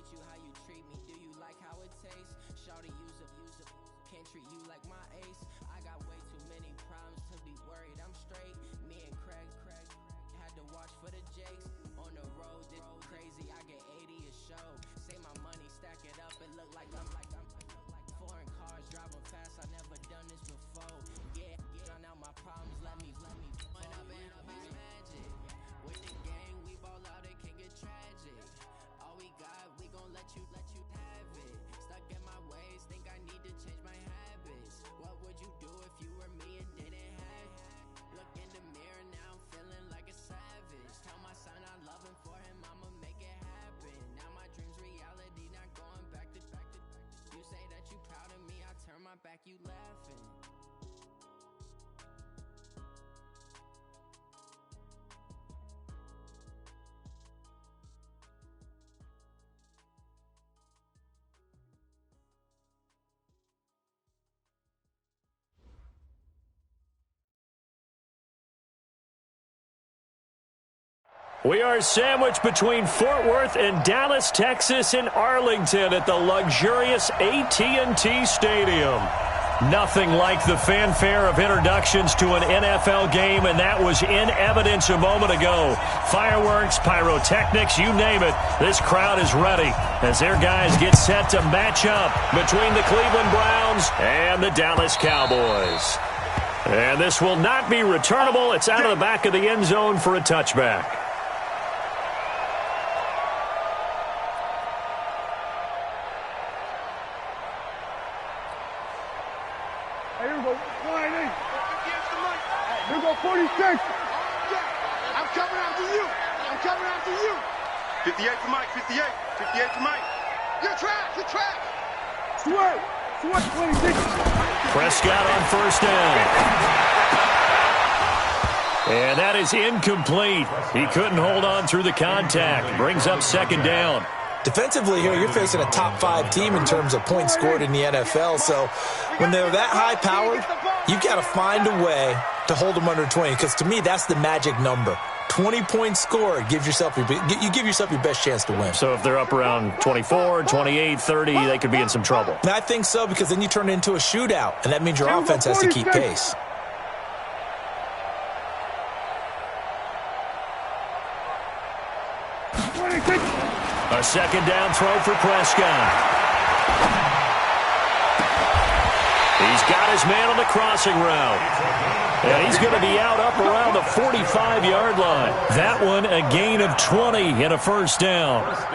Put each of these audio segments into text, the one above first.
treat you how you treat me. Do you like how it tastes? Shawty, use a can't treat you like my ace. I got way too many problems to be worried. I'm straight. Me and Craig had to watch for the Jakes. On the road, this crazy. I get 80 a show. Say my money, stack it up. It look like I'm foreign cars driving fast. I never done this before. Yeah, drown out my problems. Let me point up and up is magic. With the gang, we ball out. It can get tragic. All we got, we gon' let you have it. Stuck in my ways, think I need to change my habits. What would you do if you were me and didn't have it? Look in the mirror now, I'm feeling like a savage. Tell my son I love him, for him I'ma make it happen. Now my dreams reality, not going back to. You say that you proud of me, I turn my back, you laughing. We are sandwiched between Fort Worth and Dallas, Texas, in Arlington at the luxurious AT&T Stadium. Nothing like the fanfare of introductions to an NFL game, and that was in evidence a moment ago. Fireworks, pyrotechnics, you name it. This crowd is ready as their guys get set to match up between the Cleveland Browns and the Dallas Cowboys. And this will not be returnable. It's out of the back of the end zone for a touchback. Here we go. 46. I'm coming after you. I'm coming after you. 58 to Mike. 58. 58 to Mike. You're trash. You're trash. Sweat. 26. Prescott on first down. And that is incomplete. He couldn't hold on through the contact. Brings up second down. Defensively here, you're facing a top-5 team in terms of points scored in the NFL. So when they're that high-powered, you've got to find a way to hold them under 20. Because to me, that's the magic number. 20 points scored, you give yourself your best chance to win. So if they're up around 24, 28, 30, they could be in some trouble. And I think so, because then you turn it into a shootout, and that means your offense has to keep pace. A second down throw for Prescott. He's got his man on the crossing route. And he's going to be out up around the 45-yard line. That one a gain of 20 and a first down. Check.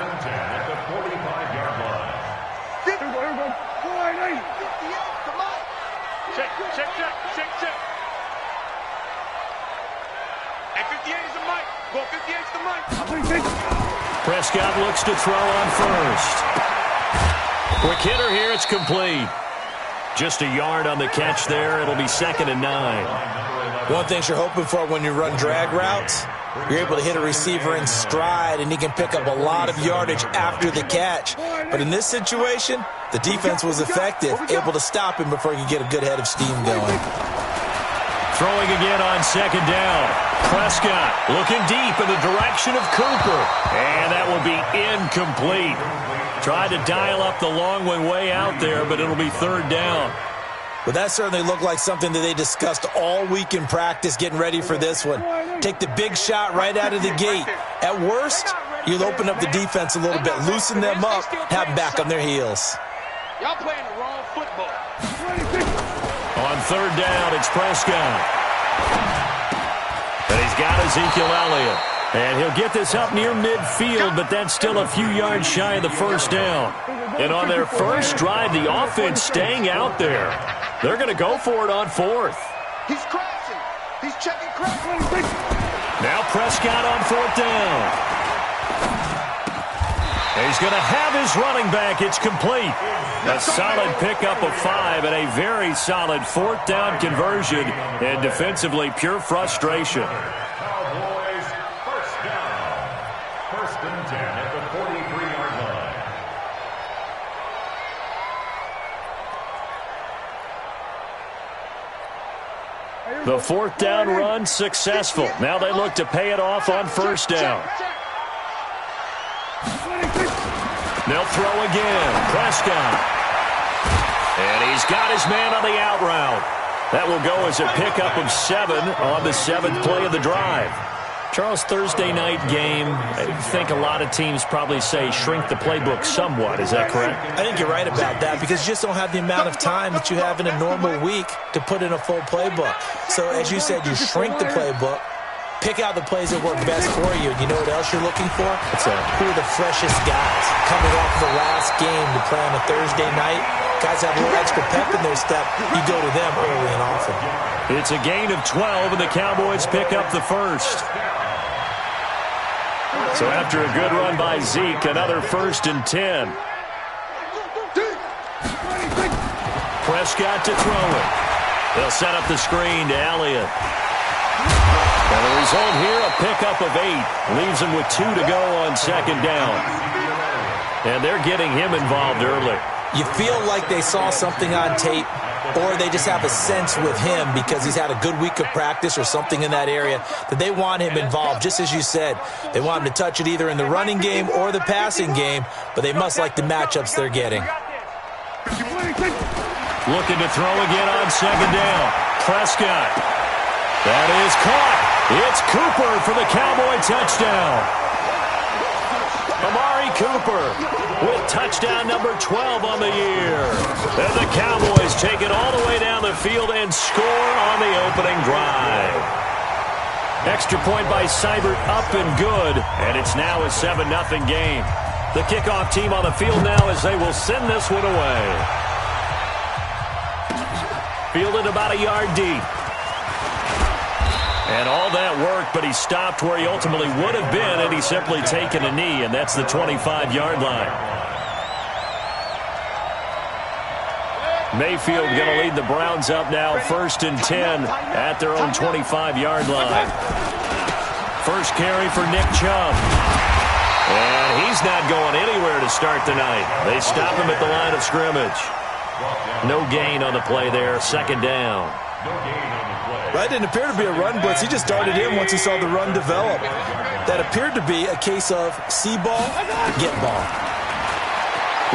And 58 is the mic. Go 58 is the mic. Prescott looks to throw on first. Quick hitter here, it's complete. Just a yard on the catch there. It'll be 2nd and 9. One thing you're hoping for when you run drag routes, you're able to hit a receiver in stride, and he can pick up a lot of yardage after the catch. But in this situation, the defense was effective, able to stop him before he could get a good head of steam going. Throwing again on second down. Prescott looking deep in the direction of Cooper. And that will be incomplete. Tried to dial up the long one way out there, but it'll be 3rd down. But that certainly looked like something that they discussed all week in practice getting ready for this one. Take the big shot right out of the gate. At worst, you'll open up the defense a little bit, loosen them up, have them back on their heels. Y'all playing the wrong football. On 3rd down, it's Prescott. And he's got Ezekiel Elliott. And he'll get this up near midfield, but that's still a few yards shy of the first down. And on their first drive, the offense staying out there. They're going to go for it on 4th. He's crashing. He's checking crash. Now Prescott on 4th down. And he's going to have his running back. It's complete. A solid pickup of 5 and a very solid 4th down conversion. And defensively, pure frustration. Cowboys, first down. 1st and 10 at the 43-yard line. The 4th down run successful. Now they look to pay it off on 1st down. They'll throw again. Prescott. And he's got his man on the out route. That will go as a pickup of 7 on the 7th play of the drive. Charles, Thursday night game, I think a lot of teams probably say shrink the playbook somewhat. Is that correct? I think you're right about that because you just don't have the amount of time that you have in a normal week to put in a full playbook. So as you said, you shrink the playbook, pick out the plays that work best for you. You know what else you're looking for? What's that? Who are the freshest guys coming off the last game to play on a Thursday night? Guys have a little extra pep in their step. You go to them early and often. It's a gain of 12, and the Cowboys pick up the first. So after a good run by Zeke, another 1st and 10. Prescott to throw it. They'll set up the screen to Elliott. And the result here, a pickup of 8. Leaves him with 2 to go on 2nd down. And they're getting him involved early. You feel like they saw something on tape, or they just have a sense with him because he's had a good week of practice or something in that area that they want him involved, just as you said. They want him to touch it either in the running game or the passing game, but they must like the matchups they're getting. Looking to throw again on 2nd down. Prescott. That is caught. It's Cooper for the Cowboy touchdown. Amari Cooper with touchdown number 12 on the year. And the Cowboys take it all the way down the field and score on the opening drive. Extra point by Seibert up and good, and it's now a 7-0 game. The kickoff team on the field now as they will send this one away. Fielded about a yard deep. And all that work, but he stopped where he ultimately would have been had he simply taken a knee, and that's the 25-yard line. Mayfield going to lead the Browns up now, 1st and 10 at their own 25-yard line. First carry for Nick Chubb. And he's not going anywhere to start the night. They stop him at the line of scrimmage. No gain on the play there, 2nd down. That didn't appear to be a run blitz. He just darted in once he saw the run develop. That appeared to be a case of see ball, get ball.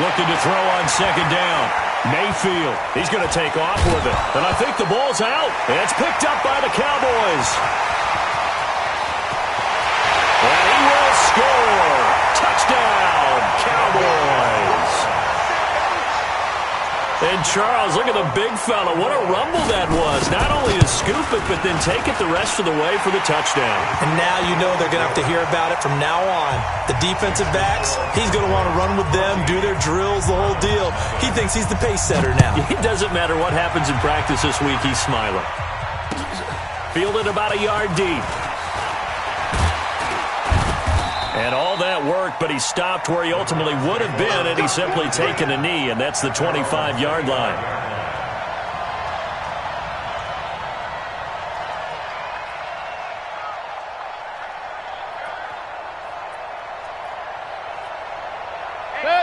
Looking to throw on 2nd down. Mayfield, he's going to take off with it. And I think the ball's out. And it's picked up by the Cowboys. And he will score. Touchdown, Cowboys. And Charles, look at the big fella. What a rumble that was. Not only to scoop it, but then take it the rest of the way for the touchdown. And now you know they're going to have to hear about it from now on. The defensive backs, he's going to want to run with them, do their drills, the whole deal. He thinks he's the pace setter now. It doesn't matter what happens in practice this week, he's smiling. Fielded about a yard deep. And all that work, but he stopped where he ultimately would have been had he simply taken a knee, and that's the 25-yard line.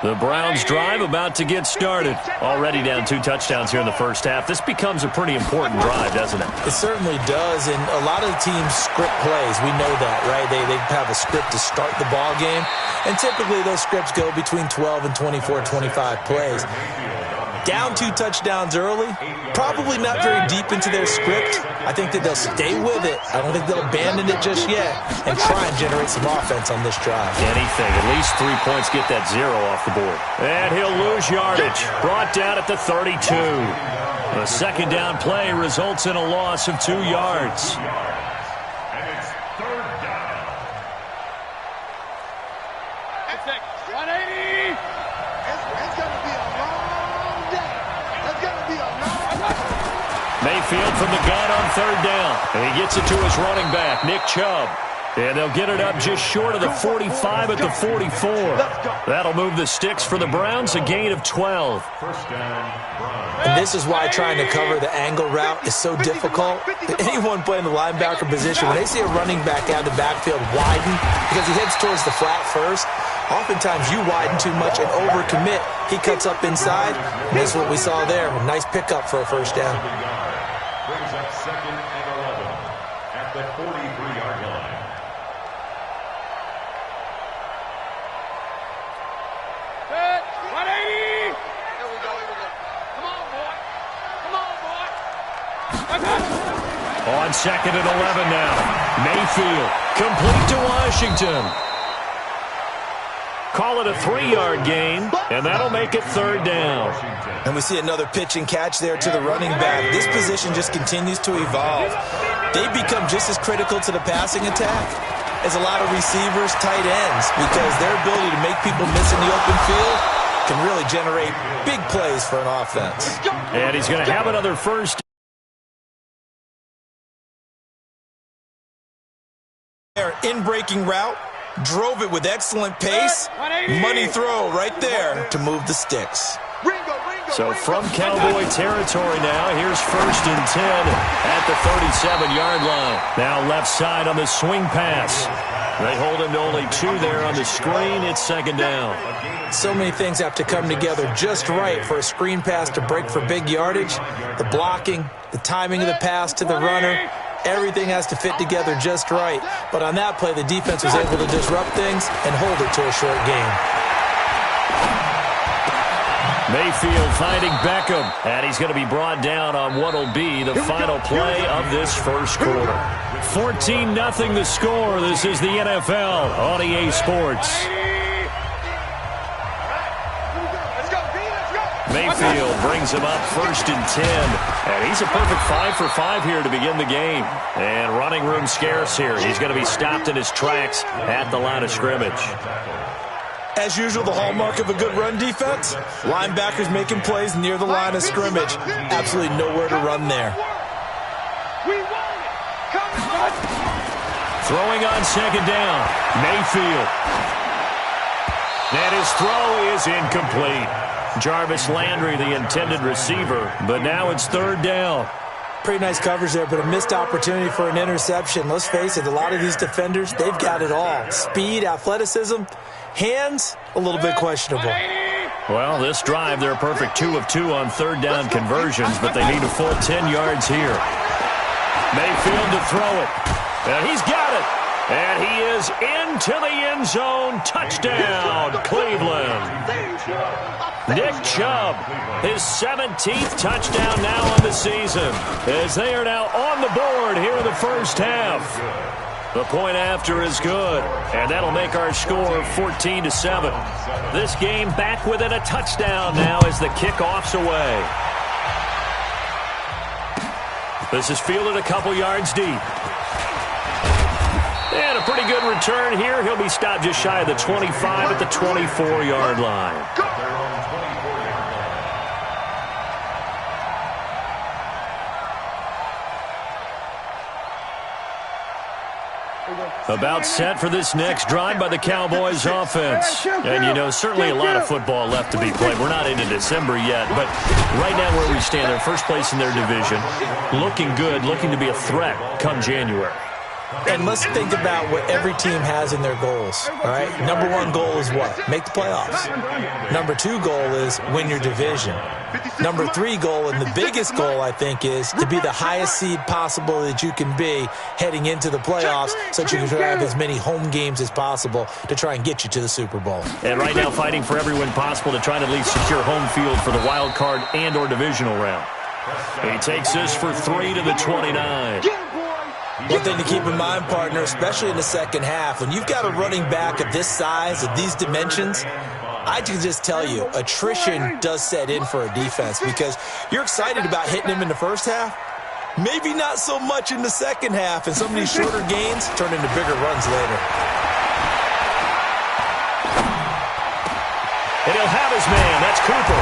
The Browns drive about to get started. Already down 2 touchdowns here in the first half. This becomes a pretty important drive, doesn't it? It certainly does, and a lot of the teams script plays. We know that, right? They have a script to start the ball game, and typically those scripts go between 12 and 24, 25 plays. Down 2 touchdowns early, probably not very deep into their script. I think that they'll stay with it. I don't think they'll abandon it just yet and try and generate some offense on this drive. Anything. At least 3 points, get that 0 off the board. And he'll lose yardage. Brought down at the 32. The 2nd down play results in a loss of 2 yards. And it's 3rd down. 180. It's going to be a long day. It's going to be a long day. Mayfield from the gun on 3rd down. And he gets it to his running back, Nick Chubb. And they'll get it up just short of the 45 at the 44. That'll move the sticks for the Browns, a gain of 12. First down, Browns. And this is why trying to cover the angle route is so difficult. Anyone playing the linebacker position, when they see a running back out of the backfield widen because he heads towards the flat first, oftentimes you widen too much and overcommit. He cuts up inside, and that's what we saw there. A nice pickup for a first down. Brings up 2nd and 11 at the 43-yard line. Set. on 2nd and 11 now. Mayfield, complete to Washington. Call it a 3-yard gain, and that'll make it 3rd down. And we see another pitch and catch there to the running back. This position just continues to evolve. They become just as critical to the passing attack as a lot of receivers, tight ends, because their ability to make people miss in the open field can really generate big plays for an offense. And he's going to have another first. In-breaking route, drove it with excellent pace. Money throw right there to move the sticks. So from Cowboy territory now, here's 1st and 10 at the 37-yard line. Now left side on the swing pass. They hold him to only 2 there on the screen. It's 2nd down. So many things have to come together just right for a screen pass to break for big yardage. The blocking, the timing of the pass to the runner, everything has to fit together just right. But on that play, the defense was able to disrupt things and hold it to a short gain. Mayfield finding Beckham, and he's going to be brought down on what will be the final play of this first quarter. 14-0 the score. This is the NFL on EA Sports. Mayfield brings him up 1st and 10, and he's a perfect 5 for 5 here to begin the game. And running room scarce here. He's going to be stopped in his tracks at the line of scrimmage. As usual, the hallmark of a good run defense, linebackers making plays near the line of scrimmage. Absolutely nowhere to run there. Throwing on 2nd down, Mayfield. And his throw is incomplete. Jarvis Landry, the intended receiver, but now it's 3rd down. Pretty nice coverage there, but a missed opportunity for an interception. Let's face it, a lot of these defenders, they've got it all. Speed, athleticism, hands, a little bit questionable. Well, this drive, they're a perfect 2 of 2 on 3rd down conversions, but they need a full 10 yards here. Mayfield to throw it. And he's got it. And he is into the end zone. Touchdown, Cleveland. Nick Chubb, his 17th touchdown now on the season, as they are now on the board here in the first half. The point after is good, and that'll make our score 14-7. This game back within a touchdown now as the kickoff's away. This is fielded a couple yards deep. And a pretty good return here. He'll be stopped just shy of the 25 at the 24-yard line. About set for this next drive by the Cowboys offense. And, you know, certainly a lot of football left to be played. We're not into December yet, but right now where we stand, they're first place in their division. Looking good, looking to be a threat come January. And let's think about what every team has in their goals, all right? Number 1 goal is what? Make the playoffs. Number 2 goal is win your division. Number 3 goal, and the biggest goal, I think, is to be the highest seed possible that you can be heading into the playoffs so that you can have as many home games as possible to try and get you to the Super Bowl. And right now fighting for every win possible to try to at least secure home field for the wild card and or divisional round. He takes this for 3 to the 29. One thing to keep in mind, partner, especially in the second half, when you've got a running back of this size, of these dimensions, I can just tell you, attrition does set in for a defense because you're excited about hitting him in the first half, maybe not so much in the second half, and some of these shorter gains turn into bigger runs later. And he'll have his man. That's Cooper.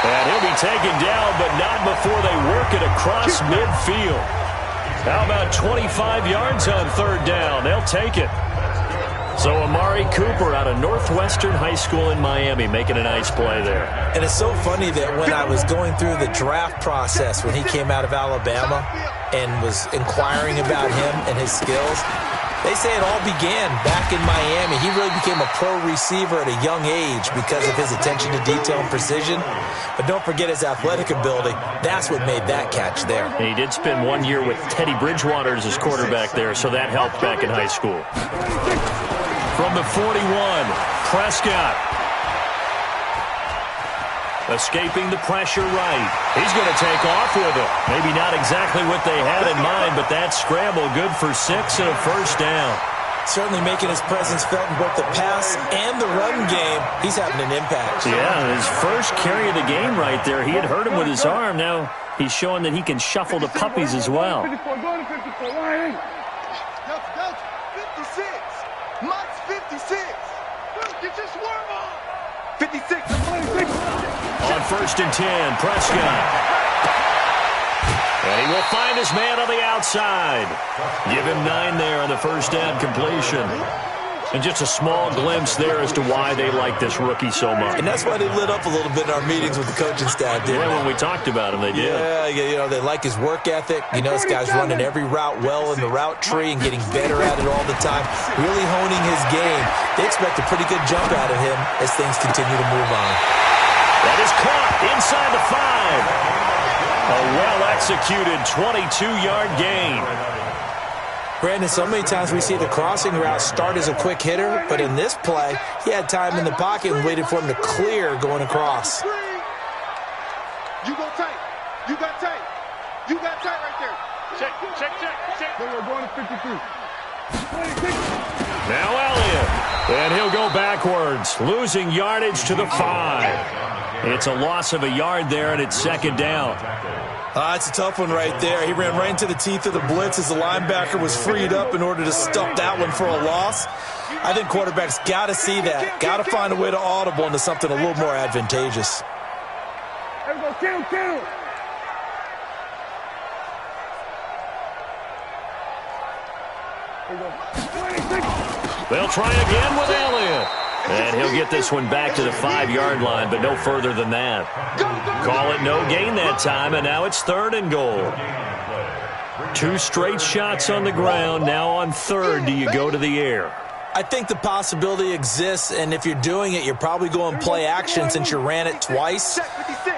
And he'll be taken down, but not before they work it across midfield. How about 25 yards on 3rd down? They'll take it. So Amari Cooper out of Northwestern High School in Miami making a nice play there. And it's so funny that when I was going through the draft process when he came out of Alabama and was inquiring about him and his skills, they say it all began back in Miami. He really became a pro receiver at a young age because of his attention to detail and precision. But don't forget his athletic ability. That's what made that catch there. And he did spend 1 year with Teddy Bridgewater as his quarterback there, so that helped back in high school. From the 41, Prescott. Escaping the pressure right. He's going to take off with it. Maybe not exactly what they had in mind, but that scramble good for 6 and a first down. Certainly making his presence felt in both the pass and the run game. He's having an impact. Yeah, his first carry of the game right there. He had hurt him with his arm. Now he's showing that he can shuffle the puppies as well. 54, go to 54, line 56. Mike's 56. Get your swerve on. 56. On 1st and 10, Prescott. And he will find his man on the outside. Give him 9 there on the first down completion. And just a small glimpse there as to why they like this rookie so much. And that's why they lit up a little bit in our meetings with the coaching staff, didn't they? Yeah, when we talked about him, they did. Yeah, you know, they like his work ethic. You know, this guy's running every route well in the route tree and getting better at it all the time, really honing his game. They expect a pretty good jump out of him as things continue to move on. That is caught inside the 5. A well-executed 22-yard gain. Brandon, so many times we see the crossing route start as a quick hitter, but in this play, he had time in the pocket and waited for him to clear going across. You go tight. You got tight. You got tight right there. Check. They were going to 53. 26. Now Elliott. And he'll go backwards, losing yardage to the 5. It's a loss of a yard there, and it's 2nd down. It's a tough one right there. He ran right into the teeth of the blitz as the linebacker was freed up in order to stop that one for a loss. I think quarterbacks got to see that. Got to find a way to audible into something a little more advantageous. There we go, kill. There we go. 26. They'll try again with Elliott. And he'll get this one back to the 5-yard line, but no further than that. Call it no gain that time, and now it's 3rd and goal. 2 straight shots on the ground. Now on 3rd, do you go to the air? I think the possibility exists, and if you're doing it, you're probably going play action since you ran it twice.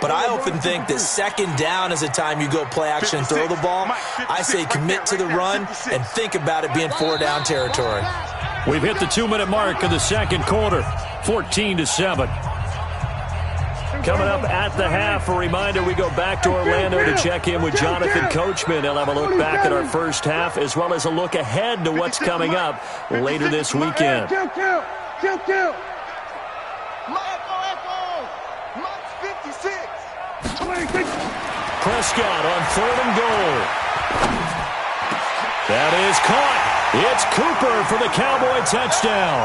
But I often think that 2nd down is the time you go play action and throw the ball. I say commit to the run and think about it being 4-down territory. We've hit the 2-minute mark of the 2nd quarter, 14-7. Coming up at the half, a reminder, we go back to Orlando to check in with Jonathan Coachman. He'll have a look back at our first half as well as a look ahead to what's coming up later this weekend. Kill. Mike's 56. 26. Prescott on 3rd and goal. That is caught. It's Cooper for the Cowboy touchdown.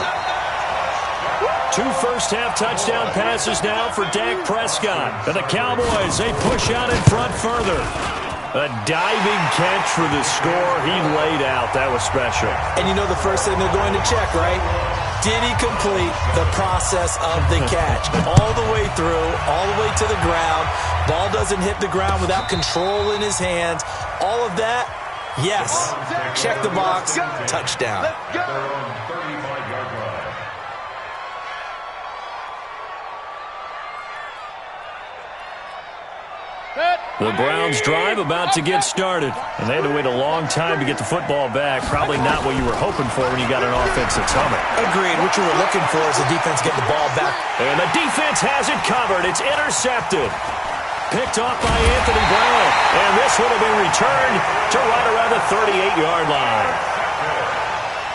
2 first-half touchdown passes now for Dak Prescott. And the Cowboys, they push out in front further. A diving catch for the score. He laid out. That was special. And you know the first thing they're going to check, right? Did he complete the process of the catch? All the way through, all the way to the ground. Ball doesn't hit the ground without control in his hands. All of that, yes. Check the box. Touchdown. The Browns drive about to get started. And they had to wait a long time to get the football back. Probably not what you were hoping for when you got an offense that's humming. Agreed. What you were looking for is the defense getting the ball back. And the defense has it covered. It's intercepted. Picked off by Anthony Brown. And this one will be returned to right around the 38-yard line.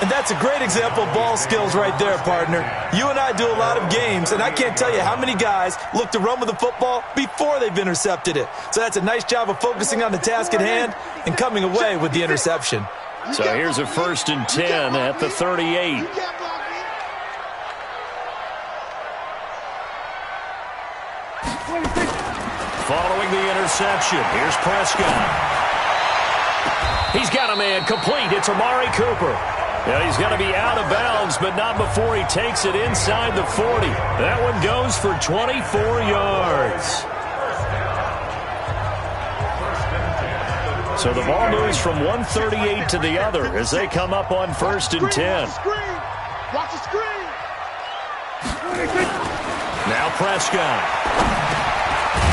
And that's a great example of ball skills right there, partner. You and I do a lot of games, and I can't tell you how many guys look to run with the football before they've intercepted it. So that's a nice job of focusing on the task at hand and coming away with the interception. So here's a 1st and 10 at the 38. Following the interception, here's Prescott. He's got a man complete. It's Amari Cooper. Yeah, he's going to be out of bounds, but not before he takes it inside the 40. That one goes for 24 yards. So the ball moves from 138 to the other as they come up on 1st and 10. Watch the screen. Now Prescott.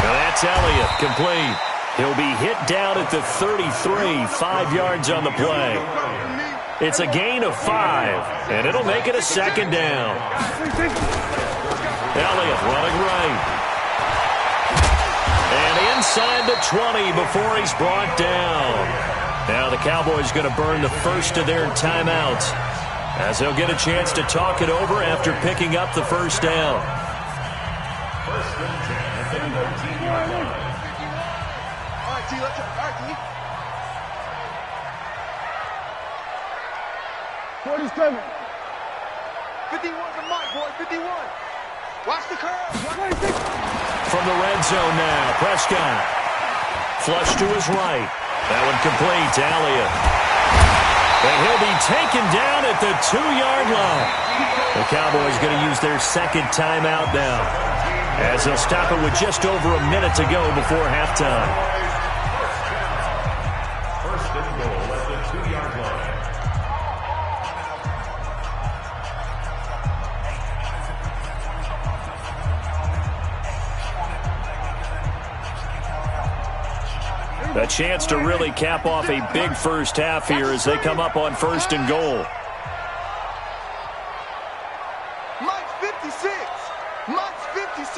Now that's Elliott, complete. He'll be hit down at the 33, 5 yards on the play. It's a gain of 5, and it'll make it a 2nd down. Elliott running right. And inside the 20 before he's brought down. Now the Cowboys going to burn the first of their timeouts as they'll get a chance to talk it over after picking up the first down. First and 10 at the 13-yard line. All right, T, let's go. All right, T. 47. 51 for Mike, boy. 51. Watch the curve. 26. From the red zone now, Prescott. Flush to his right. That one complete to Elliott. And he'll be taken down at the 2-yard line. The Cowboys going to use their second timeout now, as they'll stop it with just over a minute to go before halftime. First and goal at the 2-yard line. A chance to really cap off a big first half here as they come up on first and goal. Mike's 56. Mike's 56.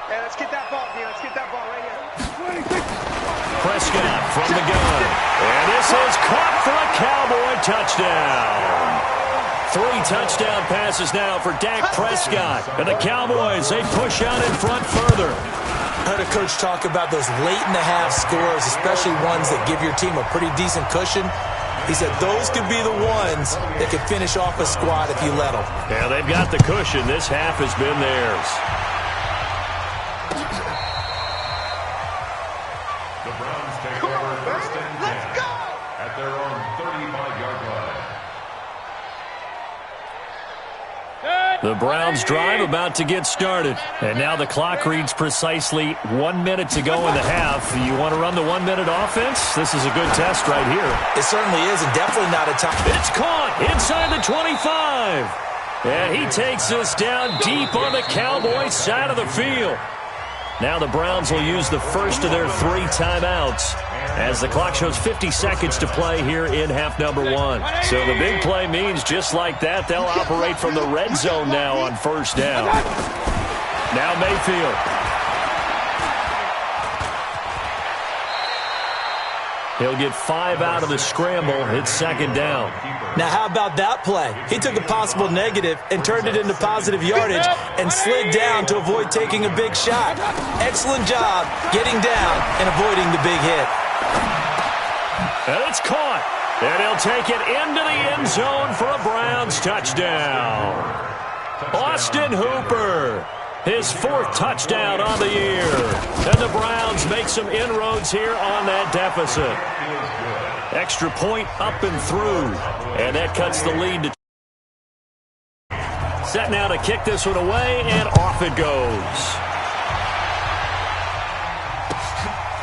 Hey, let's get that ball, D. Let's get that ball right here. 26. Prescott from the gun. And this is caught for a Cowboy touchdown. 3 touchdown passes now for Dak Prescott. And the Cowboys, they push out in front further. I heard a coach talk about those late-in-the-half scores, especially ones that give your team a pretty decent cushion. He said those could be the ones that could finish off a squad if you let them. Yeah, they've got the cushion. This half has been theirs. The Browns take over first and 10 at their own 35-yard line. The Browns drive about to get started. And now the clock reads precisely 1 minute to go in the half. You want to run the 1-minute offense? This is a good test right here. It certainly is, and definitely not a time. It's caught inside the 25. And he takes this down deep on the Cowboys side of the field. Now the Browns will use the first of their 3 timeouts as the clock shows 50 seconds to play here in half number 1. So the big play means just like that, they'll operate from the red zone now on first down. Now Mayfield. He'll get 5 out of the scramble. It's second down. Now, how about that play? He took a possible negative and turned it into positive yardage and slid down to avoid taking a big shot. Excellent job getting down and avoiding the big hit. And it's caught. And he'll take it into the end zone for a Browns touchdown. Austin Hooper, his 4th touchdown on the year. And the Browns make some inroads here on that deficit. Extra point up and through. And that cuts the lead to... Set now to kick this one away, and off it goes.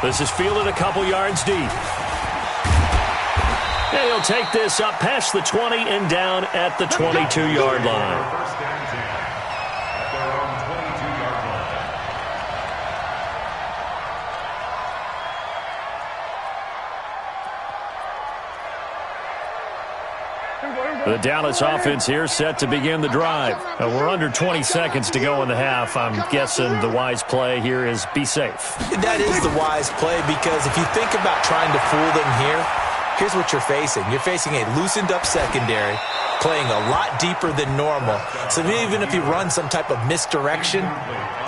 This is fielded a couple yards deep. And he'll take this up past the 20 and down at the 22-yard line. First and 10 at their own 22-yard line. The Dallas offense here set to begin the drive. We're under 20 seconds to go in the half. I'm guessing the wise play here is be safe. That is the wise play, because if you think about trying to fool them here, here's what you're facing. You're facing a loosened-up secondary, playing a lot deeper than normal. So even if you run some type of misdirection,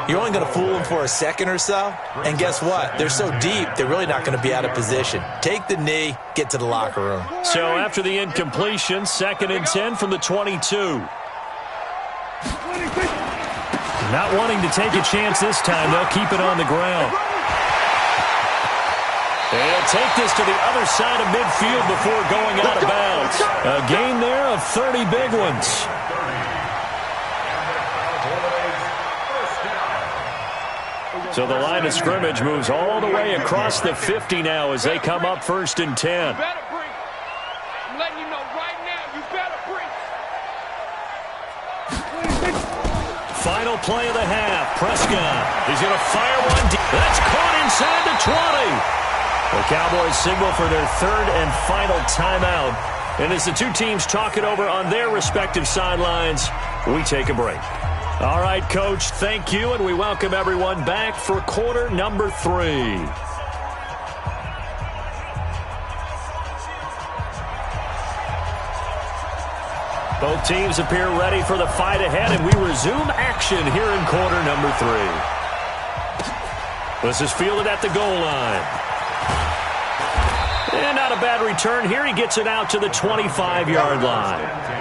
you're only going to fool them for a second or so. And guess what? They're so deep, they're really not going to be out of position. Take the knee, get to the locker room. So after the incompletion, 2nd and 10 from the 22. 26. Not wanting to take a chance this time, they'll keep it on the ground. They'll take this to the other side of midfield before going out of bounds. A gain there of 30 big ones. So the line of scrimmage moves all the way across the 50 now as they come up 1st and 10. You better breathe. I'm letting you know right now, you better breathe. Final play of the half. Prescott. He's going to fire one deep. That's caught inside the 20. The Cowboys signal for their 3rd and final timeout. And as the two teams talk it over on their respective sidelines, we take a break. All right, Coach, thank you, and we welcome everyone back for quarter number 3. Both teams appear ready for the fight ahead, and we resume action here in quarter number 3. This is fielded at the goal line. And not a bad return here. He gets it out to the 25-yard line.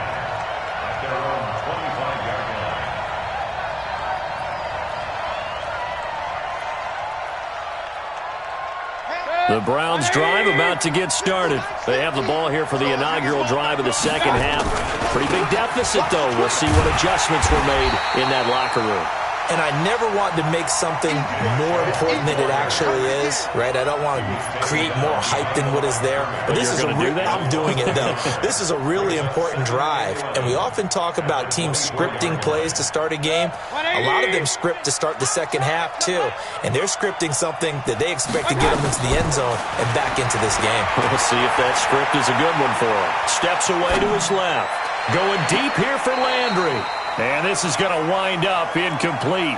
The Browns drive about to get started. They have the ball here for the inaugural drive of the second half. Pretty big deficit, though. We'll see what adjustments were made in that locker room. And I never want to make something more important than it actually is, right? I don't want to create more hype than what is there. But this is I'm doing it, though. This is a really important drive. And we often talk about teams scripting plays to start a game. A lot of them script to start the second half, too. And they're scripting something that they expect to get them into the end zone and back into this game. We'll see if that script is a good one for him. Steps away to his left. Going deep here for Landry. And this is going to wind up incomplete.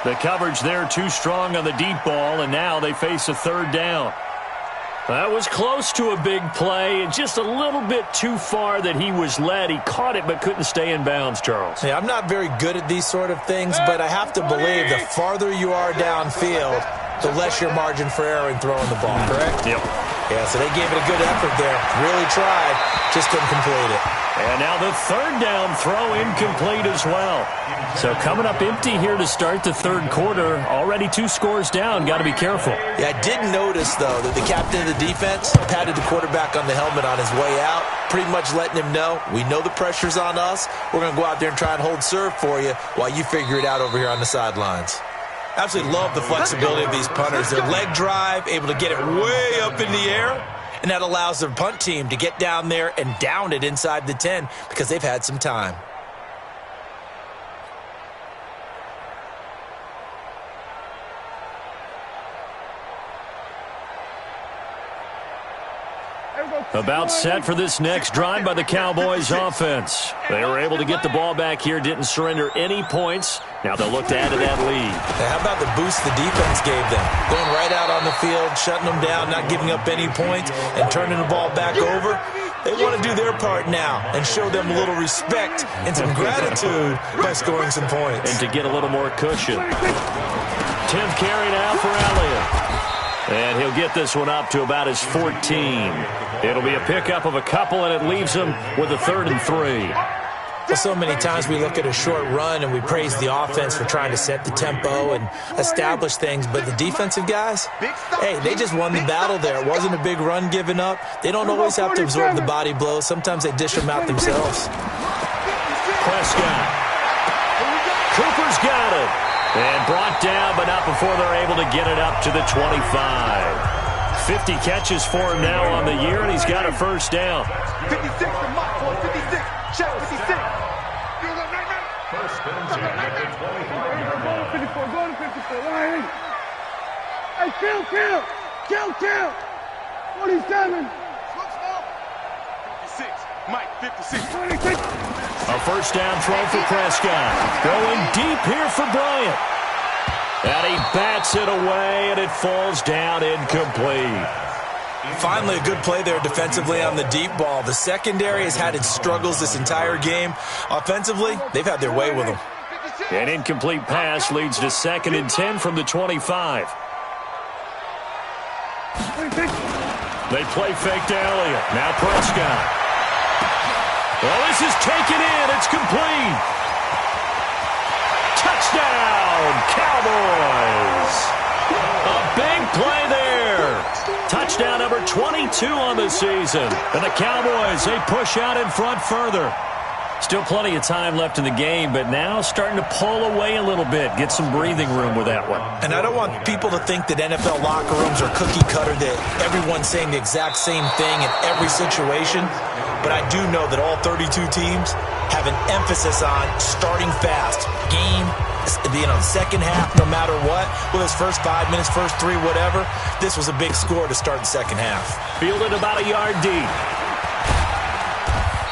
The coverage there too strong on the deep ball, and now they face a third down. That was close to a big play, and just a little bit too far that he was led. He caught it but couldn't stay in bounds, Charles. Yeah, I'm not very good at these sort of things, but I have to believe the farther you are downfield, the less your margin for error in throwing the ball, correct? Yep. Yeah, so they gave it a good effort there. Really tried, just couldn't complete it. And now the third down throw incomplete as well. So coming up empty here to start the third quarter. Already 2 scores down. Got to be careful. Yeah, I did notice, though, that the captain of the defense patted the quarterback on the helmet on his way out, pretty much letting him know, we know the pressure's on us. We're going to go out there and try and hold serve for you while you figure it out over here on the sidelines. Absolutely love the flexibility of these punters. Their leg drive, able to get it way up in the air, and that allows the punt team to get down there and down it inside the 10 because they've had some time. About set for this next drive by the Cowboys offense. They were able to get the ball back here, didn't surrender any points. Now they'll look to add to that lead. Now, how about the boost the defense gave them? Going right out on the field, shutting them down, not giving up any points, and turning the ball back over. They want to do their part now and show them a little respect and some gratitude by scoring some points. And to get a little more cushion. 10th carry now for Elliott. And he'll get this one up to about his 14. It'll be a pickup of a couple, and it leaves him with a 3rd and 3. Well, so many times we look at a short run and we praise the offense for trying to set the tempo and establish things, but the defensive guys, hey, they just won the battle there. It wasn't a big run given up. They don't always have to absorb the body blows. Sometimes they dish them out themselves. Prescott. Cooper's got it. And brought down, but not before they're able to get it up to the 25. 50 catches for him now on the year, and he's got a first down. 56 for Mike, boy. 56. Check 56. First and 10 at the 25-yard line. 54, go to 54. Why? Hey, kill. 47. 56. Mike, 56. 26. A first down throw for Prescott. Going deep here for Bryant. And he bats it away, and it falls down incomplete. Finally, a good play there defensively on the deep ball. The secondary has had its struggles this entire game. Offensively, they've had their way with them. An incomplete pass leads to 2nd and 10 from the 25. 26. They play fake to Elliott. Now Prescott. Well, this is taken in. It's complete. Touchdown, Cowboys. A big play there. Touchdown number 22 on the season. And the Cowboys, they push out in front further. Still plenty of time left in the game, but now starting to pull away a little bit. Get some breathing room with that one. And I don't want people to think that NFL locker rooms are cookie cutter, that everyone's saying the exact same thing in every situation. But I do know that all 32 teams have an emphasis on starting fast. Game, second half, no matter what. Whether it's first 5 minutes, first 3, whatever. This was a big score to start the second half. Fielded about a yard deep.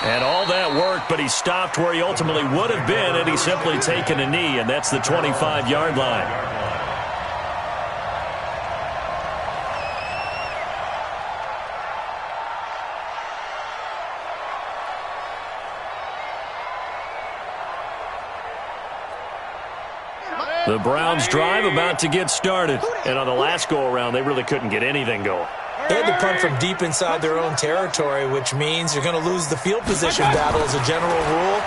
And all that work, but he stopped where he ultimately would have been had he simply taken a knee, and that's the 25-yard line. The Browns drive about to get started. And on the last go-around, they really couldn't get anything going. They had to punt from deep inside their own territory, which means you're going to lose the field position battle as a general rule.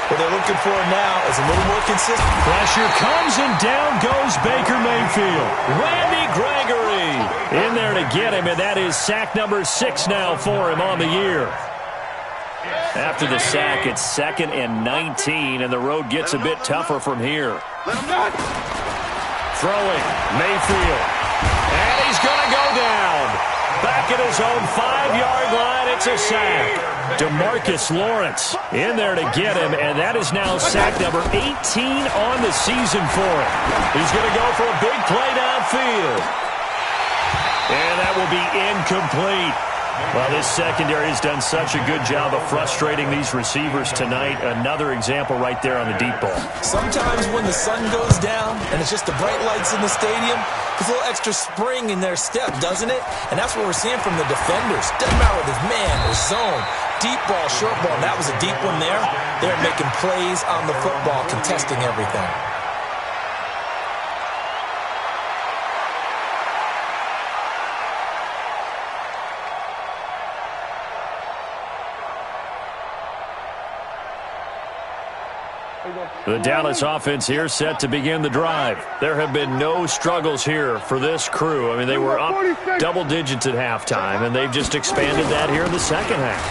What they're looking for now is a little more consistent. Pressure comes, and down goes Baker Mayfield. Randy Gregory in there to get him, and that is sack number 6 now for him on the year. After the sack, it's 2nd and 19, and the road gets a bit tougher from here. Throwing, Mayfield. And he's going to go down. Back at his own 5-yard line, it's a sack. DeMarcus Lawrence in there to get him, and that is now sack number 18 on the season for him. He's going to go for a big play downfield. And that will be incomplete. Well, this secondary has done such a good job of frustrating these receivers tonight. Another example right there on the deep ball. Sometimes when the sun goes down and it's just the bright lights in the stadium, there's a little extra spring in their step, doesn't it? And that's what we're seeing from the defenders. Doesn't matter whether it's man or zone, deep ball, short ball. That was a deep one there. They're making plays on the football, contesting everything. The Dallas offense here set to begin the drive. There have been no struggles here for this crew. I mean, they were up double digits at halftime, and they've just expanded that here in the second half.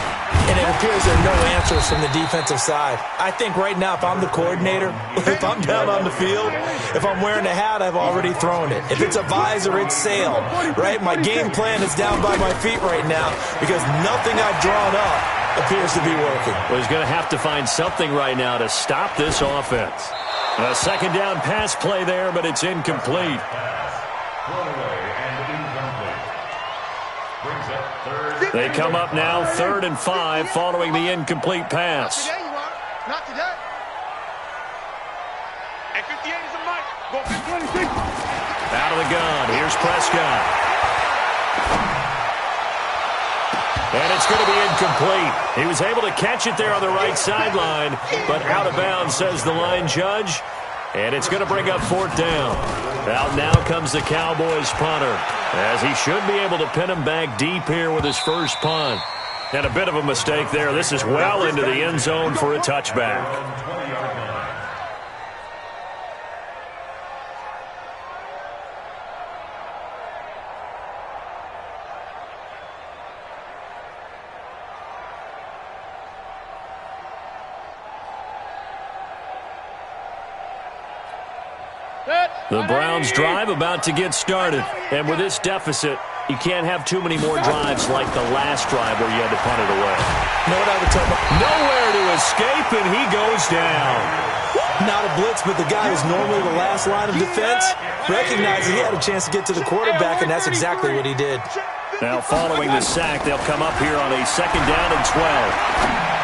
And it appears there are no answers from the defensive side. I think right now, if I'm the coordinator, if I'm down on the field, if I'm wearing a hat, I've already thrown it. If it's a visor, it's sailed, right? My game plan is down by my feet right now because nothing I've drawn up appears to be working. Well, he's going to have to find something right now to stop this offense. A second down pass play there, but it's incomplete. They come up now 3rd and 5 following the incomplete pass. Not today. And 58 is a mic. Go 56. Out of the gun. Here's Prescott. And it's going to be incomplete. He was able to catch it there on the right sideline, but out of bounds, says the line judge. And it's going to bring up 4th down. Out now comes the Cowboys punter, as he should be able to pin him back deep here with his first punt. And a bit of a mistake there. This is well into the end zone for a touchback. The Browns drive about to get started. And with this deficit, you can't have too many more drives like the last drive where you had to punt it away. Know what I would tell them? Nowhere to escape, and he goes down. Not a blitz, but the guy who's normally the last line of defense recognized he had a chance to get to the quarterback, and that's exactly what he did. Now, following the sack, they'll come up here on a 2nd down and 12.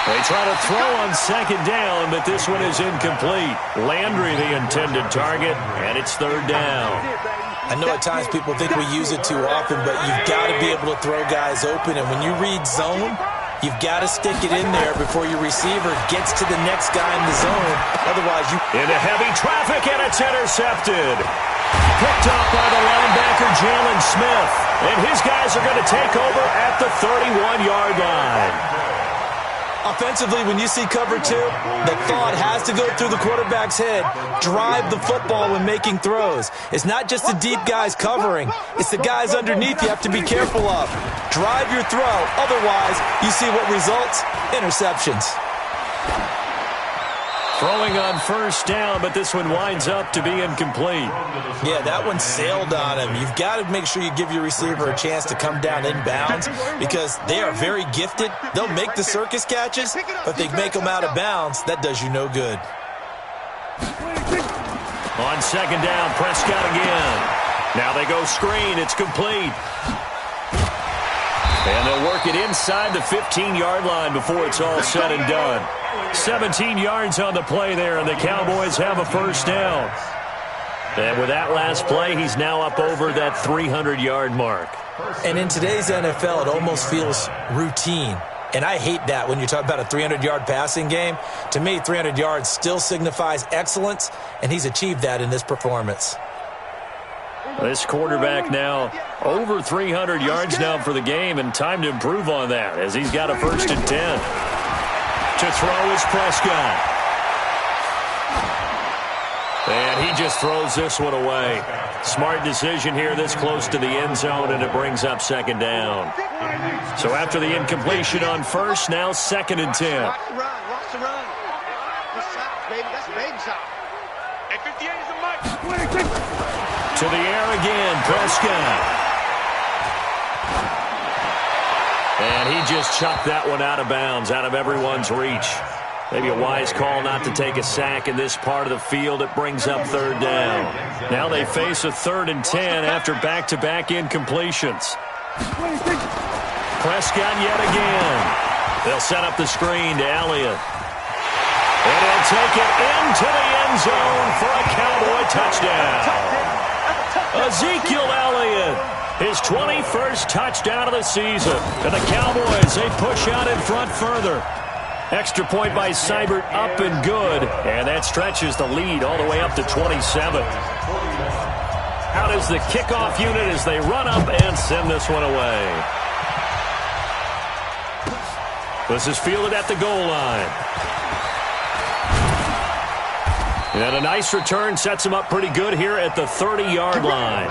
They try to throw on 2nd down, but this one is incomplete. Landry, the intended target, and it's 3rd down. I know at times people think we use it too often, but you've got to be able to throw guys open. And when you read zone, you've got to stick it in there before your receiver gets to the next guy in the zone. Otherwise, you... Into heavy traffic, and it's intercepted. Picked up by the linebacker, Jalen Smith. And his guys are going to take over at the 31-yard line. Offensively, when you see cover 2, the thought has to go through the quarterback's head. Drive the football when making throws. It's not just the deep guys covering. It's the guys underneath you have to be careful of. Drive your throw. Otherwise, you see what results? Interceptions. Throwing on 1st down, but this one winds up to be incomplete. Yeah, that one sailed on him. You've got to make sure you give your receiver a chance to come down inbounds because they are very gifted. They'll make the circus catches, but they make them out of bounds. That does you no good. On 2nd down, Prescott again. Now they go screen. It's complete. And they'll work it inside the 15-yard line before it's all said and done. 17 yards on the play there, and the Cowboys have a first down. And with that last play, he's now up over that 300-yard mark. And in today's NFL, it almost feels routine. And I hate that when you talk about a 300-yard passing game. To me, 300 yards still signifies excellence, and he's achieved that in this performance. This quarterback now over 300 yards now for the game, and time to improve on that as he's got a 1st and 10. To throw is Prescott. And he just throws this one away. Smart decision here this close to the end zone, and it brings up 2nd down. So after the incompletion on 1st, now 2nd and 10. Watch the run. Watch the run. Good shots, baby. That's a baby shot. And 58 is a mic. To the air again, Prescott. And he just chucked that one out of bounds, out of everyone's reach. Maybe a wise call not to take a sack in this part of the field. It brings up 3rd down. Now they face a 3rd and 10 after back-to-back incompletions. Prescott yet again. They'll set up the screen to Elliott. And he'll take it into the end zone for a Cowboy touchdown. Ezekiel Elliott, his 21st touchdown of the season. And the Cowboys, they push out in front further. Extra point by Seibert, up and good. And that stretches the lead all the way up to 27. Out is the kickoff unit as they run up and send this one away. This is fielded at the goal line. And a nice return sets him up pretty good here at the 30-yard line.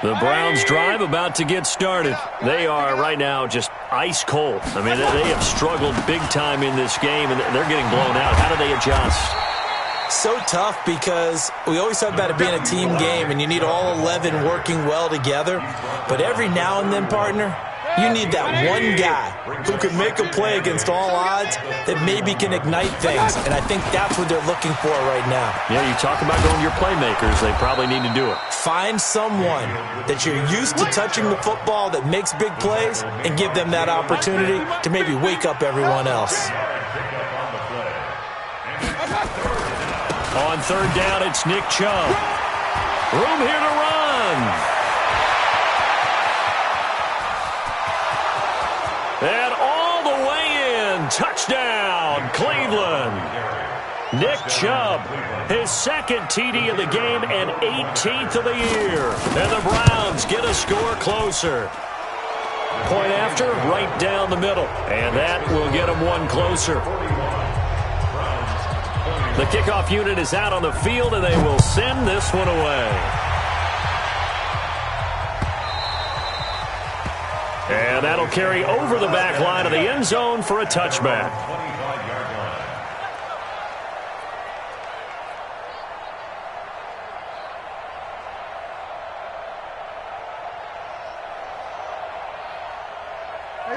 The Browns drive about to get started. They are right now just ice cold. I mean, they have struggled big time in this game, and they're getting blown out. How do they adjust? So tough because we always talk about it being a team game, and you need all 11 working well together. But every now and then, partner, you need that one guy who can make a play against all odds that maybe can ignite things. And I think that's what they're looking for right now. Yeah, you talk about going to your playmakers. They probably need to do it. Find someone that you're used to touching the football that makes big plays and give them that opportunity to maybe wake up everyone else. On 3rd down, it's Nick Chubb. Room here to run. And all the way in. Touchdown, Cleveland. Nick Chubb, his 2nd TD of the game and 18th of the year. And the Browns get a score closer. Point after, right down the middle. And that will get them one closer. The kickoff unit is out on the field, and they will send this one away. And that'll carry over the back line of the end zone for a touchback.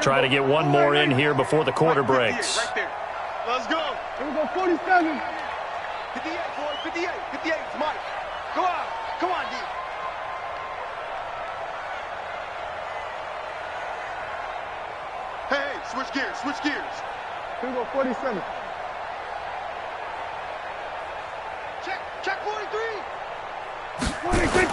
Try to get one more in here before the quarter breaks. Right there. Let's go. Here we go, 47. 58, boy. 58. 58. Mike. Go on. Come on, D. Hey, switch gears. Switch gears. Here we go, 47. Check 43. 46.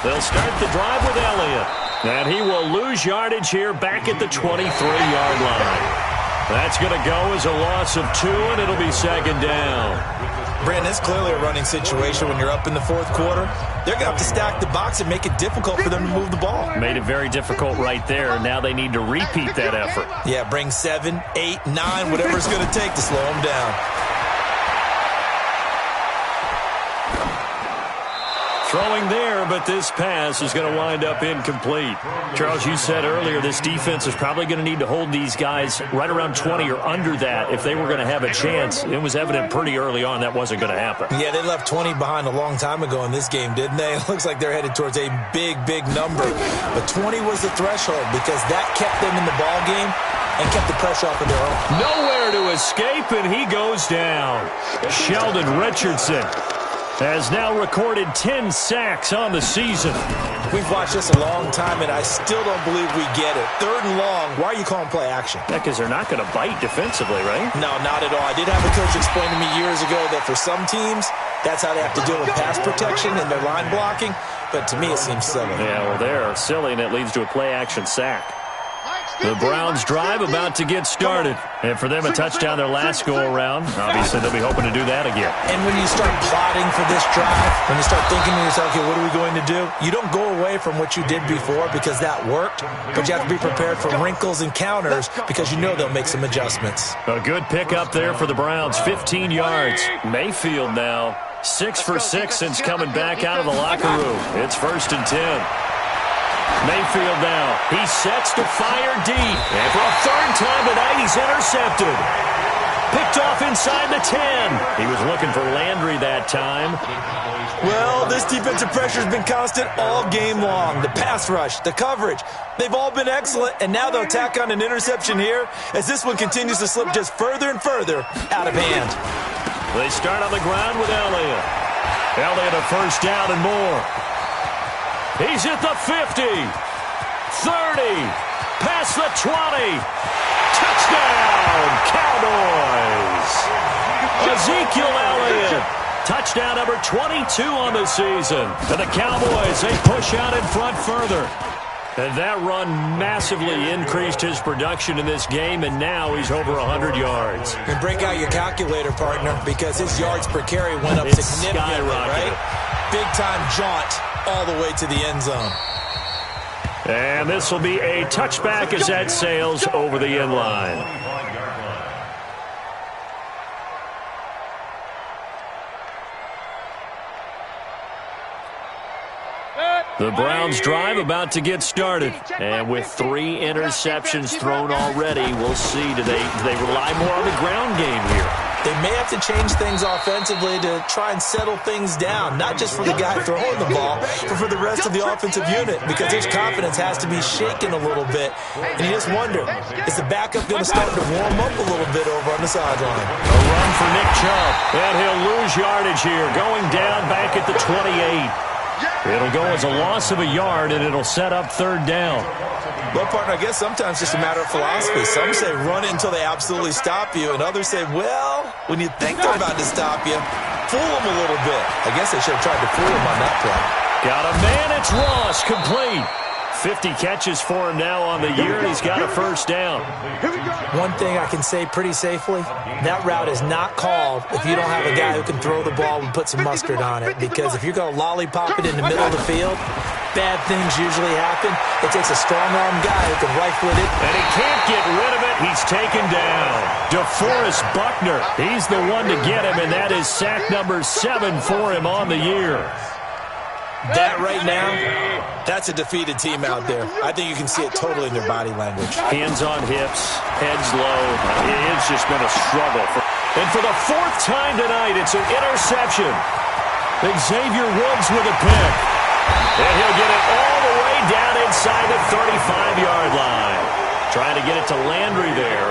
They'll start the drive with Elliott. And he will lose yardage here back at the 23-yard line. That's going to go as a loss of 2, and it'll be 2nd down. Brandon, it's clearly a running situation when you're up in the 4th quarter. They're going to have to stack the box and make it difficult for them to move the ball. Made it very difficult right there. Now they need to repeat that effort. Yeah, bring 7, 8, 9, whatever it's going to take to slow them down. Throwing there, but this pass is going to wind up incomplete. Charles, you said earlier this defense is probably going to need to hold these guys right around 20 or under that if they were going to have a chance. It was evident pretty early on that wasn't going to happen. Yeah, they left 20 behind a long time ago in this game, didn't they? It looks like they're headed towards a big, big number. But 20 was the threshold because that kept them in the ball game and kept the pressure off of their own. Nowhere to escape, and he goes down. Sheldon Richardson has now recorded 10 sacks on the season. We've watched this a long time, and I still don't believe we get it. 3rd and long, why are you calling play action? Yeah, because they're not going to bite defensively, right? No, not at all. I did have a coach explain to me years ago that for some teams, that's how they have to deal with pass protection and their line blocking. But to me, it seems silly. Yeah, well, they're silly, and it leads to a play-action sack. The Browns drive about to get started. And for them, a touchdown their last go-around. Obviously, they'll be hoping to do that again. And when you start plotting for this drive, when you start thinking to yourself, okay, what are we going to do? You don't go away from what you did before because that worked, but you have to be prepared for wrinkles and counters because you know they'll make some adjustments. A good pick up there for the Browns, 15 yards. Mayfield now 6 for 6 since coming back out of the locker room. It's 1st and 10. Mayfield now. He sets to fire deep. And for a 3rd time tonight, he's intercepted. Picked off inside the 10. He was looking for Landry that time. Well, this defensive pressure has been constant all game long. The pass rush, the coverage, they've all been excellent, and now they'll tack on an interception here as this one continues to slip just further and further out of hand. They start on the ground with Elliott. Elliott a 1st down and more. He's at the 50, 30, past the 20. Touchdown, Cowboys. Ezekiel Elliott. Touchdown number 22 on the season. And the Cowboys, they push out in front further. And that run massively increased his production in this game, and now he's over 100 yards. And break out your calculator, partner, because his yards per carry went up significantly, right? Big-time jaunt all the way to the end zone. And this will be a touchback as that sails over the end line. The Browns drive about to get started. And with 3 interceptions thrown already, we'll see. Do they rely more on the ground game here? They may have to change things offensively to try and settle things down, not just for the guy throwing the ball, but for the rest of the offensive unit, because his confidence has to be shaken a little bit. And you just wonder, is the backup going to start to warm up a little bit over on the sideline? A run for Nick Chubb, and he'll lose yardage here, going down back at the 28. It'll go as a loss of a yard, and it'll set up 3rd down. Well, partner, I guess sometimes it's just a matter of philosophy. Some say run it until they absolutely stop you, and others say, well, when you think they're about to stop you, fool them a little bit. I guess they should have tried to fool them on that play. Got a man, it's Ross, complete. 50 catches for him now on the year. He's got a 1st down. One thing I can say pretty safely, that route is not called if you don't have a guy who can throw the ball and put some mustard on it. Because if you're going to lollipop it in the middle of the field, bad things usually happen. It takes a strong-arm guy who can rifle it. And he can't get rid of it. He's taken down. DeForest Buckner. He's the one to get him, and that is sack number 7 for him on the year. That right now, that's a defeated team out there. I think you can see it totally in their body language. Hands on hips, heads low. It's just been a struggle. And for the 4th time tonight, it's an interception. Xavier Woods with a pick. And he'll get it all the way down inside the 35-yard line. Trying to get it to Landry there.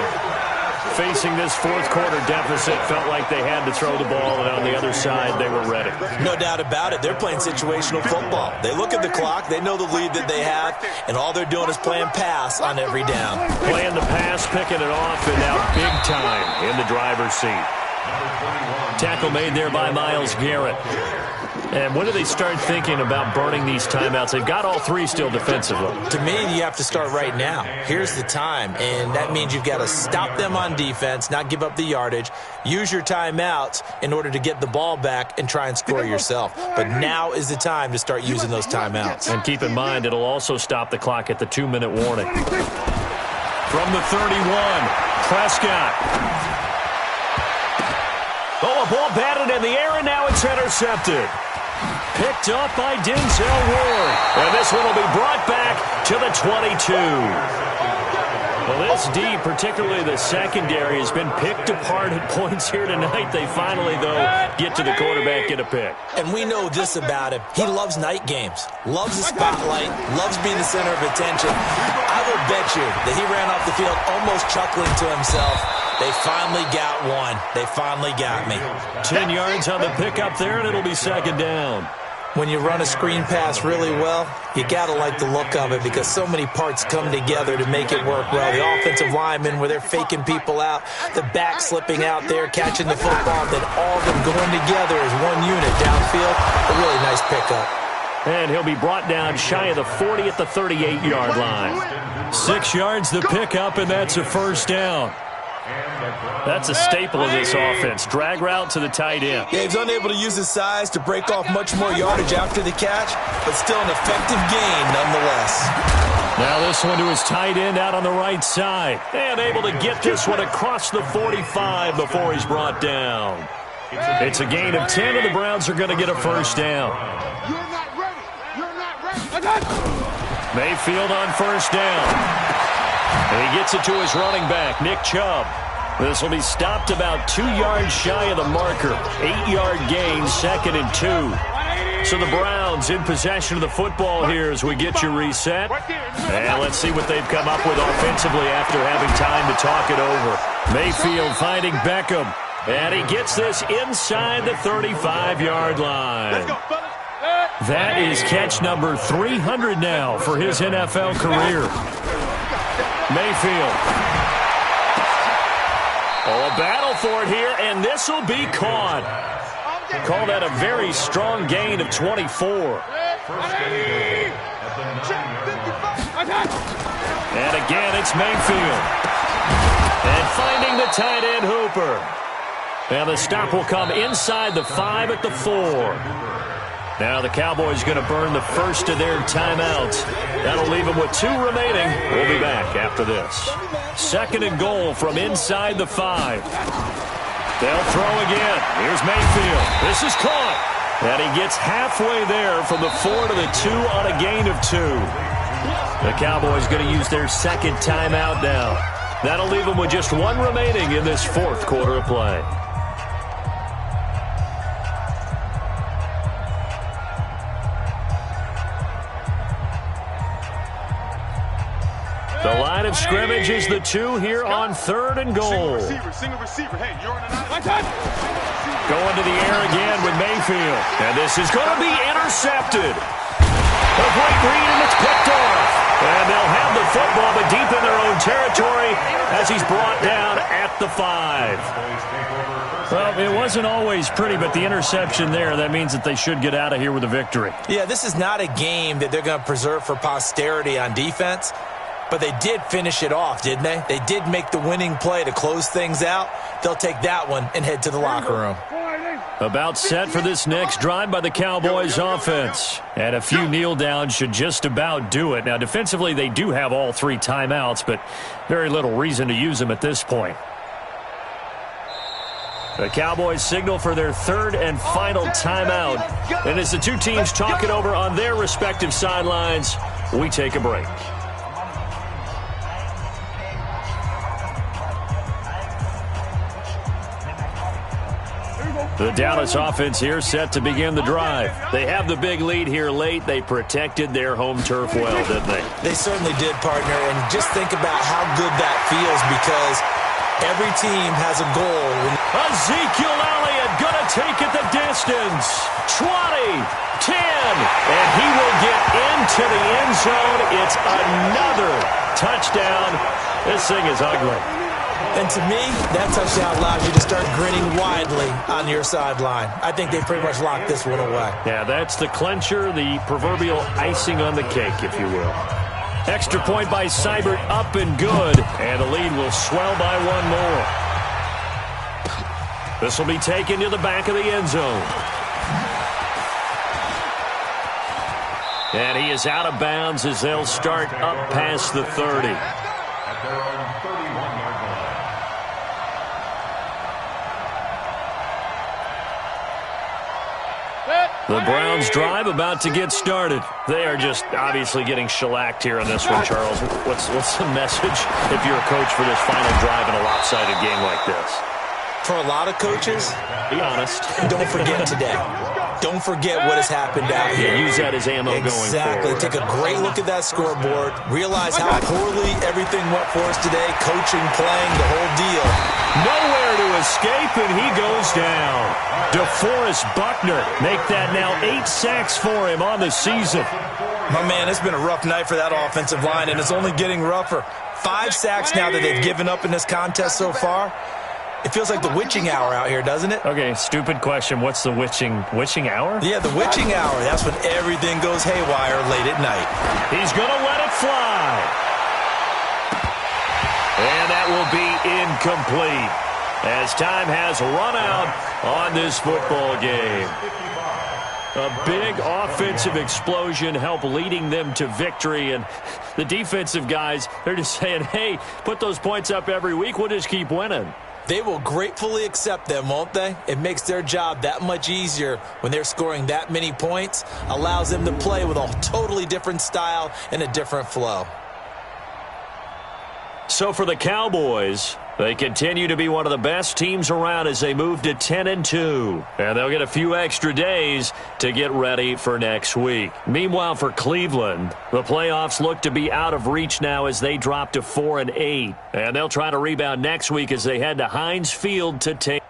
Facing this 4th quarter deficit, felt like they had to throw the ball, and on the other side, they were ready. No doubt about it. They're playing situational football. They look at the clock, they know the lead that they have, and all they're doing is playing pass on every down. Playing the pass, picking it off, and now big time in the driver's seat. Tackle made there by Myles Garrett. And when do they start thinking about burning these timeouts? They've got all 3 still defensively. To me, you have to start right now. Here's the time, and that means you've got to stop them on defense, not give up the yardage, use your timeouts in order to get the ball back and try and score yourself. But now is the time to start using those timeouts. And keep in mind, it'll also stop the clock at the 2-minute warning. From the 31, Prescott. Oh, a ball batted in the air, and now it's intercepted. Picked up by Denzel Ward. And this one will be brought back to the 22. Well, this D, particularly the secondary, has been picked apart at points here tonight. They finally, though, get to the quarterback, get a pick. And we know this about him. He loves night games, loves the spotlight, loves being the center of attention. I will bet you that he ran off the field almost chuckling to himself. They finally got one. They finally got me. 10 yards on the pickup there, and it'll be second down. When you run a screen pass really well, you got to like the look of it because so many parts come together to make it work well. The offensive linemen, where they're faking people out, the back slipping out there, catching the football, then all of them going together as one unit downfield. A really nice pickup. And he'll be brought down shy of the 40 at the 38-yard line. 6 yards the pickup, and that's a first down. That's a staple of this offense. Drag route to the tight end. Yeah, he's unable to use his size to break off much more yardage after the catch, but still an effective gain nonetheless. Now this one to his tight end out on the right side. And able to get this one across the 45 before he's brought down. It's a gain of 10, and the Browns are going to get a first down. You're not ready. You're not ready. Mayfield on first down. And he gets it to his running back, Nick Chubb. This will be stopped about 2 yards shy of the marker. 8-yard gain, 2nd and 2. So the Browns in possession of the football here as we get you reset. And let's see what they've come up with offensively after having time to talk it over. Mayfield finding Beckham. And he gets this inside the 35-yard line. That is catch number 300 now for his NFL career. Mayfield. Oh, a battle for it here, and this will be caught. Call that a very strong gain of 24. And again, it's Mayfield. And finding the tight end Hooper. And the stop will come inside the 5 at the 4. Now the Cowboys going to burn the first of their timeouts. That'll leave them with 2 remaining. We'll be back after this. 2nd and goal from inside the 5. They'll throw again. Here's Mayfield. This is caught. And he gets halfway there from the 4 to the 2 on a gain of 2. The Cowboys going to use their 2nd timeout now. That'll leave them with just 1 remaining in this 4th quarter of play. The line of scrimmage is the 2 here on 3rd and goal. Single receiver. Hey, you're on an Going to the air again with Mayfield. And this is going to be intercepted. A great read, and it's picked off. And they'll have the football, but deep in their own territory as he's brought down at the 5. Well, it wasn't always pretty, but the interception there, that means that they should get out of here with a victory. Yeah, this is not a game that they're going to preserve for posterity on defense. But they did finish it off, didn't they? They did make the winning play to close things out. They'll take that one and head to the locker room. About set for this next drive by the Cowboys offense. And a few kneel downs should just about do it. Now, defensively, they do have all 3 timeouts, but very little reason to use them at this point. The Cowboys signal for their 3rd and final timeout. And as the 2 teams talk it over on their respective sidelines, we take a break. The Dallas offense here set to begin the drive. They have the big lead here late. They protected their home turf well, didn't they? They certainly did, partner. And just think about how good that feels because every team has a goal. Ezekiel Elliott going to take it the distance. 20, 10, and he will get into the end zone. It's another touchdown. This thing is ugly. And to me, that touchdown allows you to start grinning widely on your sideline. I think they pretty much locked this one away. Yeah, that's the clincher, the proverbial icing on the cake, if you will. Extra point by Seibert, up and good. And the lead will swell by 1 more. This will be taken to the back of the end zone. And he is out of bounds as they'll start up past the 30. The Browns drive about to get started. They are just obviously getting shellacked here in this one, Charles. What's the message if you're a coach for this final drive in a lopsided game like this? For a lot of coaches, be honest. Don't forget today. don't forget what has happened out here. Use that as ammo going forward. Exactly. Take a great look at that scoreboard. Realize how poorly everything went for us today. Coaching, playing, the whole deal. Nowhere to escape, and he goes down. DeForest Buckner make that now 8 sacks for him on the season. My man, it's been a rough night for that offensive line, and it's only getting rougher. 5 sacks now that they've given up in this contest so far. It feels like the witching hour out here, doesn't it? Okay, stupid question. What's the witching hour? Yeah, the witching hour. That's when everything goes haywire late at night. He's going to let it fly. And that will be incomplete as time has run out on this football game. A big offensive explosion helped leading them to victory, and the defensive guys, they're just saying, hey, put those points up every week, we'll just keep winning. They will gratefully accept them, won't they? It makes their job that much easier when they're scoring that many points, allows them to play with a totally different style and a different flow. So for the Cowboys, they continue to be one of the best teams around as they move to 10-2. And they'll get a few extra days to get ready for next week. Meanwhile, for Cleveland, the playoffs look to be out of reach now as they drop to 4-8. And they'll try to rebound next week as they head to Heinz Field to take